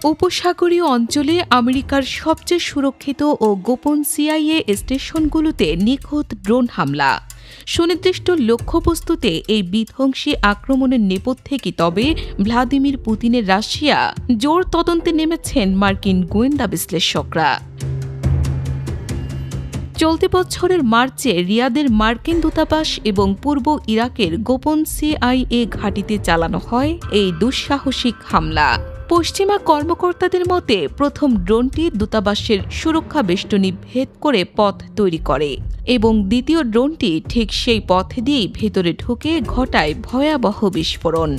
উপসাগরীয় অঞ্চলে আমেরিকার সবচেয়ে সুরক্ষিত ও গোপন সিআইএ স্টেশনগুলোতে নিখুঁত ড্রোন হামলা। সুনির্দিষ্ট লক্ষ্যবস্তুতে এই বিধ্বংসী আক্রমণের নেপথ্যে কি তবে ভ্লাদিমির পুতিনের রাশিয়া? জোর তদন্তে নেমেছেন মার্কিন গোয়েন্দা বিশ্লেষকরা। চলতি বছরের মার্চে রিয়াদের মার্কিন দূতাবাস এবং পূর্ব ইরাকের গোপন সিআইএ ঘাঁটিতে চালানো হয় এই দুঃসাহসিক হামলা। পশ্চিমা কর্মকর্তাদের মতে প্রথম ড্রোনটি দূতাবাসের সুরক্ষা বেষ্টনী ভেদ করে পথ তৈরি করে এবং দ্বিতীয় ড্রোনটি ঠিক সেই পথ দিয়েই ভেতরে ঢুকে ঘটায় ভয়াবহ বিস্ফোরণ।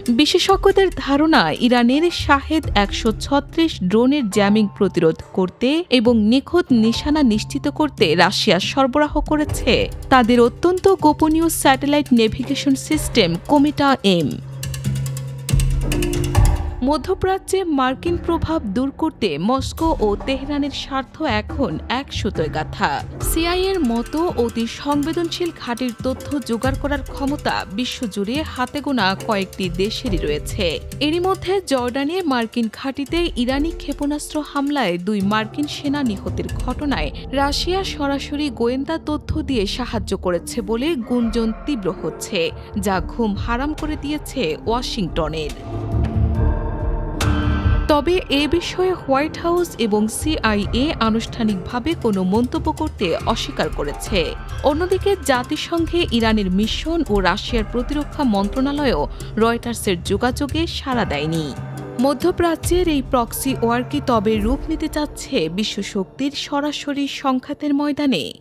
বিশেষজ্ঞদের ধারণা, ইরানের শাহেদ ১৩৬ ড্রোনের জ্যামিং প্রতিরোধ করতে এবং নিখুঁত নিশানা নিশ্চিত করতে রাশিয়া সরবরাহ করেছে তাদের অত্যন্ত গোপনীয় স্যাটেলাইট নেভিগেশন সিস্টেম কোমেটা-এম। মধ্যপ্রাচ্যে মার্কিন প্রভাব দূর করতে মস্কো ও তেহরানের স্বার্থ এখন এক সুতোয় গাঁথা। সিআইএর মতো অতি সংবেদনশীল ঘাঁটির তথ্য জোগাড় করার ক্ষমতা বিশ্বজুড়ে হাতে গোনা কয়েকটি দেশেরই রয়েছে। এরই মধ্যে জর্ডানে মার্কিন ঘাঁটিতে ইরানি ক্ষেপণাস্ত্র হামলায় ২ মার্কিন সেনা নিহতের ঘটনায় রাশিয়া সরাসরি গোয়েন্দা তথ্য দিয়ে সাহায্য করেছে বলে গুঞ্জন তীব্র হচ্ছে, যা ঘুম হারাম করে দিয়েছে ওয়াশিংটনের। তবে এ বিষয়ে হোয়াইট হাউস এবং সিআইএ আনুষ্ঠানিকভাবে কোনো মন্তব্য করতে অস্বীকার করেছে। অন্যদিকে জাতিসংঘে ইরানের মিশন ও রাশিয়ার প্রতিরক্ষা মন্ত্রণালয়ও রয়টার্সের যোগাযোগে সাড়া দেয়নি। মধ্যপ্রাচ্যের এই প্রক্সি ওয়ার কি তবে রূপ নিতে চাচ্ছে বিশ্বশক্তির সরাসরি সংঘাতের ময়দানে?